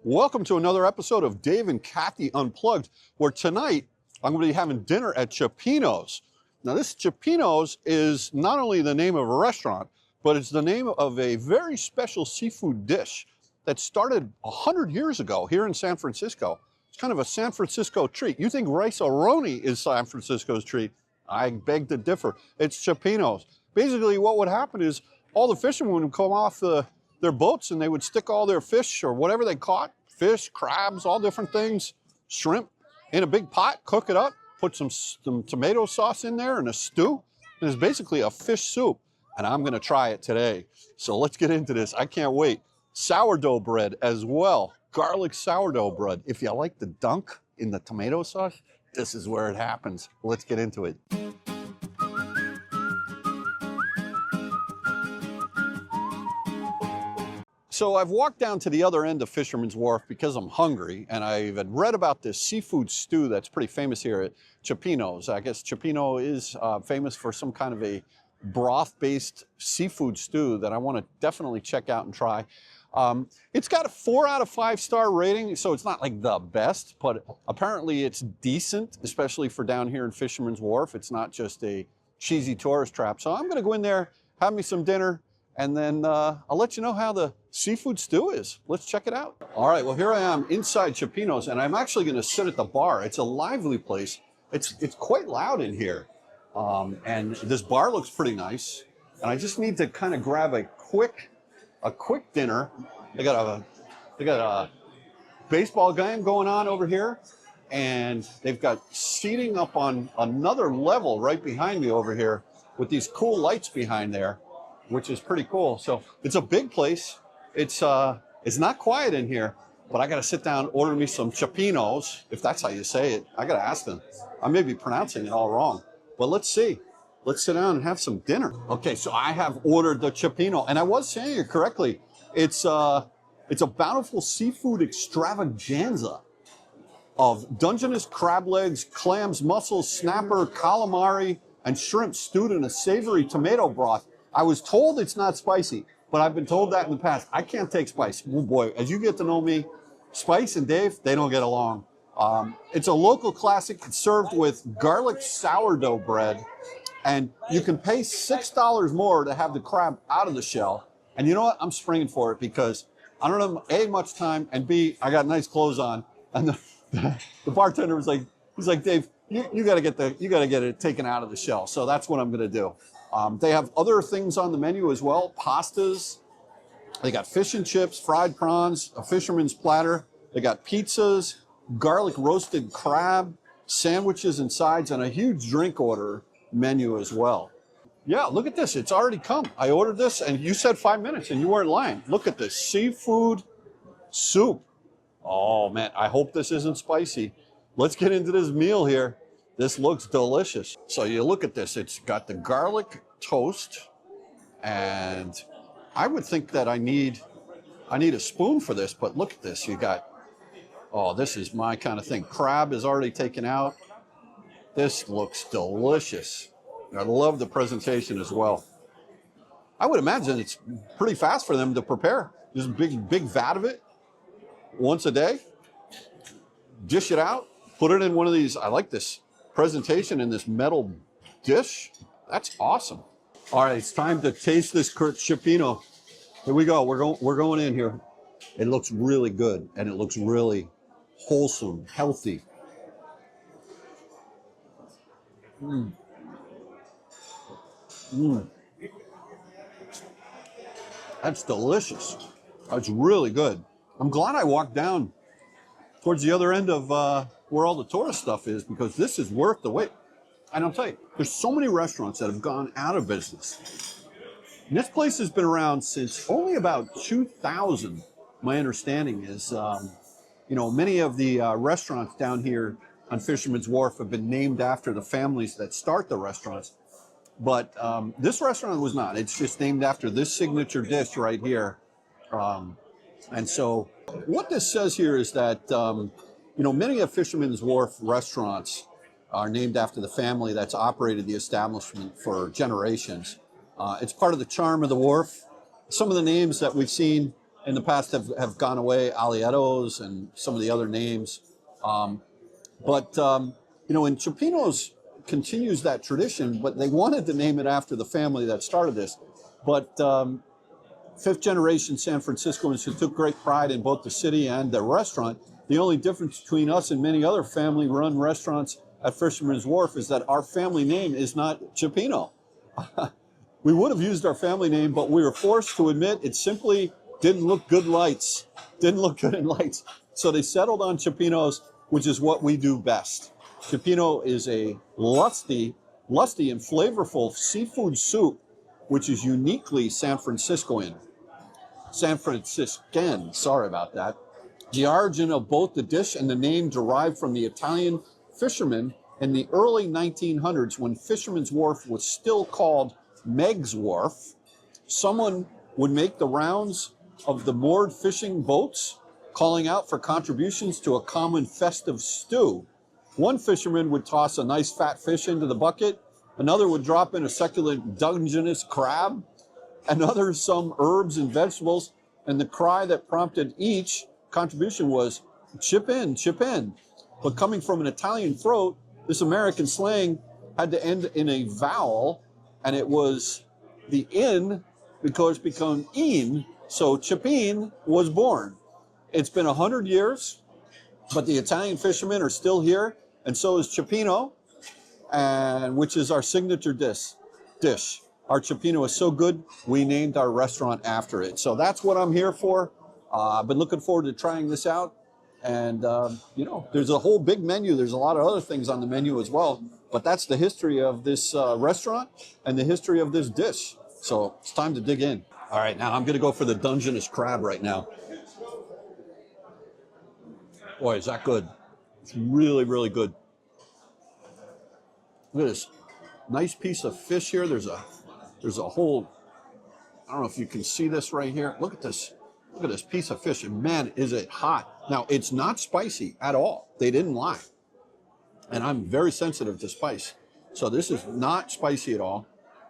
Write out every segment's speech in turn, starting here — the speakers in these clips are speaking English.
Welcome to another episode of Dave and Kathy Unplugged, where tonight I'm going to be having dinner at Cioppino's. Now this Cioppino's is not only the name of a restaurant, but it's the name of a very special seafood dish that started 100 years ago here in San Francisco. It's kind of a San Francisco treat. You think rice-a-roni is San Francisco's treat? I beg to differ. It's Cioppino's. Basically what would happen is all the fishermen would come off their boats and they would stick all their fish or whatever they caught, fish, crabs, all different things, shrimp, in a big pot, cook it up, put some tomato sauce in there and a stew. And it's basically a fish soup. And I'm gonna try it today. So let's get into this. I can't wait. Sourdough bread as well. Garlic sourdough bread. If you like the dunk in the tomato sauce, this is where it happens. Let's get into it. So I've walked down to the other end of Fisherman's Wharf because I'm hungry, and I've read about this seafood stew that's pretty famous here at Cioppino's. I guess Cioppino is famous for some kind of a broth-based seafood stew that I want to definitely check out and try. It's got a 4 out of 5 star rating, so it's not like the best, but apparently it's decent, especially for down here in Fisherman's Wharf. It's not just a cheesy tourist trap. So I'm going to go in there, have me some dinner, and then I'll let you know how the seafood stew is. Let's check it out. All right, well, here I am inside Cioppino's, and I'm actually going to sit at the bar. It's a lively place. It's quite loud in here, and this bar looks pretty nice. And I just need to kind of grab a quick dinner. They got a baseball game going on over here, and they've got seating up on another level right behind me over here with these cool lights behind there, which is pretty cool. So it's a big place. It's not quiet in here, but I got to sit down, order me some Cioppino's, if that's how you say it. I got to ask them. I may be pronouncing it all wrong, but let's see. Let's sit down and have some dinner. Okay, so I have ordered the Cioppino, and I was saying it correctly. It's a bountiful seafood extravaganza of Dungeness crab legs, clams, mussels, snapper, calamari, and shrimp stewed in a savory tomato broth. I was told it's not spicy, but I've been told that in the past. I can't take spice. Oh boy, as you get to know me, Spice and Dave, they don't get along. It's a local classic. It's served with garlic sourdough bread, and you can pay $6 more to have the crab out of the shell. And you know what? I'm springing for it because I don't have A, much time, and B, I got nice clothes on. And the bartender was like, he's like, Dave, you got to get it taken out of the shell. So that's what I'm going to do. They have other things on the menu as well, pastas. They got fish and chips, fried prawns, a fisherman's platter. They got pizzas, garlic roasted crab, sandwiches and sides, and a huge drink order menu as well. Yeah, look at this. It's already come. I ordered this, and you said 5 minutes, and you weren't lying. Look at this seafood soup. Oh, man, I hope this isn't spicy. Let's get into this meal here. This looks delicious. So you look at this, it's got the garlic toast, and I would think that I need a spoon for this, but look at this. You got, oh, this is my kind of thing. Crab is already taken out. This looks delicious. I love the presentation as well. I would imagine it's pretty fast for them to prepare. Just a big vat of it once a day. Dish it out, put it in one of these. I like this presentation in this metal dish. That's awesome. All right, it's time to taste this Cioppino. Here we go. We're going in here. It looks really good, and it looks really wholesome, healthy. That's delicious. That's really good. I'm glad I walked down towards the other end of where all the tourist stuff is, because this is worth the wait. And I'll tell you, there's so many restaurants that have gone out of business. And this place has been around since only about 2000. My understanding is, many of the restaurants down here on Fisherman's Wharf have been named after the families that start the restaurants. But this restaurant was not. It's just named after this signature dish right here. And so what this says here is that, many of Fisherman's Wharf restaurants are named after the family that's operated the establishment for generations. It's part of the charm of the wharf. Some of the names that we've seen in the past have gone away, aliettos and some of the other names. You know, and Cioppino's continues that tradition, but they wanted to name it after the family that started this. But fifth generation San Franciscans who took great pride in both the city and the restaurant. The only difference between us and many other family-run restaurants at Fisherman's Wharf is that our family name is not Cioppino. We would have used our family name, but we were forced to admit it simply didn't look good lights. Didn't look good in lights. So they settled on Cioppino's, which is what we do best. Cioppino is a lusty and flavorful seafood soup, which is uniquely San Franciscan, sorry about that. The origin of both the dish and the name derived from the Italian fishermen in the early 1900s when Fisherman's Wharf was still called Meiggs Wharf. Someone would make the rounds of the moored fishing boats, calling out for contributions to a common festive stew. One fisherman would toss a nice fat fish into the bucket, another would drop in a succulent Dungeness crab, another some herbs and vegetables, and the cry that prompted each contribution was, chip in, chip in. But coming from an Italian throat, this American slang had to end in a vowel, and it was the in because it became in, so ciuppin was born. It's been 100 years, but the Italian fishermen are still here, and so is Cioppino, and which is our signature dish. Our Cioppino is so good, we named our restaurant after it. So that's what I'm here for. I've been looking forward to trying this out. And, you know, there's a whole big menu. There's a lot of other things on the menu as well. But that's the history of this restaurant and the history of this dish. So it's time to dig in. All right, now I'm going to go for the Dungeness crab right now. Boy, is that good. It's really, really good. Look at this nice piece of fish here. There's a whole, I don't know if you can see this right here. Look at this. Look at this piece of fish, and man, is it hot. Now, it's not spicy at all. They didn't lie. And I'm very sensitive to spice. So this is not spicy at all.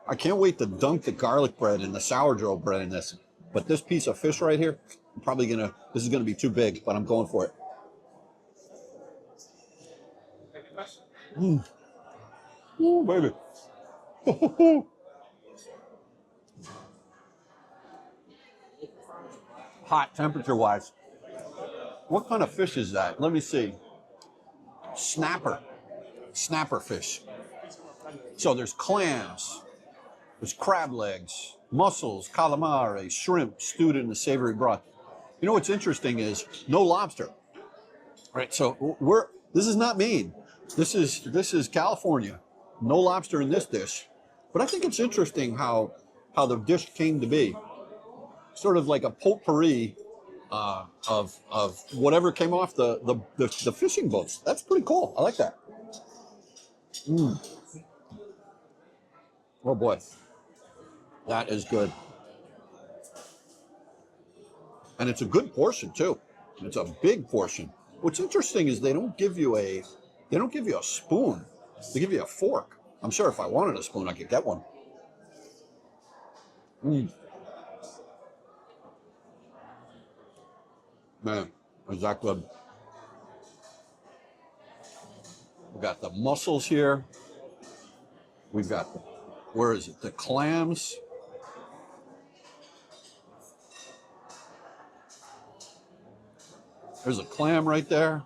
I can't wait to dunk the garlic bread and the sourdough bread in this. But this piece of fish right here, I'm probably this is gonna be too big, but I'm going for it. Ooh, baby. Hot temperature-wise. What kind of fish is that? Let me see. Snapper fish. So there's clams, there's crab legs, mussels, calamari, shrimp stewed in the savory broth. You know what's interesting is no lobster. Right, so this is not Maine. This is California. No lobster in this dish. But I think it's interesting how the dish came to be. Sort of like a potpourri of whatever came off the fishing boats. That's pretty cool. I like that. Oh boy, that is good. And it's a good portion too. It's a big portion. What's interesting is they don't give you a spoon. They give you a fork. I'm sure if I wanted a spoon, I could get one. Man, is that good. We got the mussels here. We've got, where is it? The clams. There's a clam right there.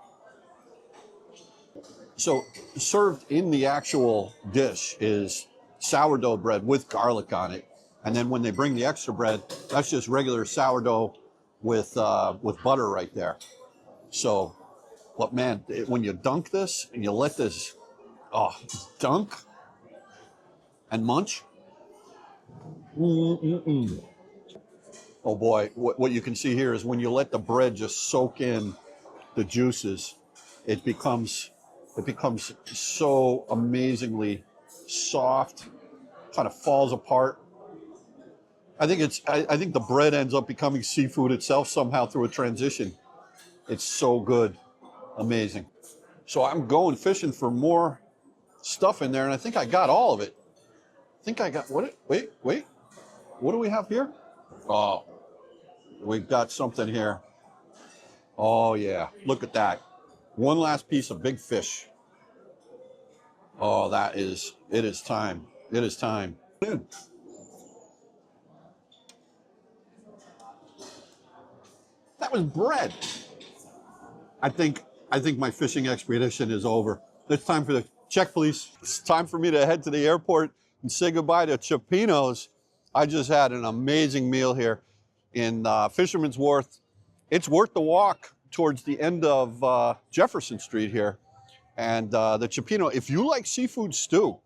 So served in the actual dish is sourdough bread with garlic on it. And then when they bring the extra bread, that's just regular sourdough with butter right there. So, but man, when you dunk this and you let this, dunk and munch. Oh boy, what you can see here is when you let the bread just soak in the juices, it becomes so amazingly soft, kind of falls apart. I think the bread ends up becoming seafood itself somehow through a transition. It's so good, amazing. So I'm going fishing for more stuff in there, and I think I got all of it. I think I got, wait, what do we have here? Oh, We've got something here. Oh yeah, look at that. One last piece of big fish. Oh, it is time. It is time. That was bread. I think my fishing expedition is over. It's time for the check, please. It's time for me to head to the airport and say goodbye to Cioppino's. I just had an amazing meal here in Fisherman's Wharf. It's worth the walk towards the end of Jefferson Street here. And the Cioppino, if you like seafood stew,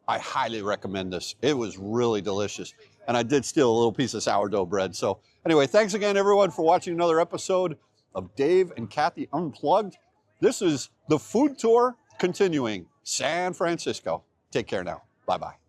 I highly recommend this. It was really delicious. And I did steal a little piece of sourdough bread. So anyway, thanks again, everyone, for watching another episode of Dave and Kathy Unplugged. This is the food tour continuing San Francisco. Take care now. Bye-bye.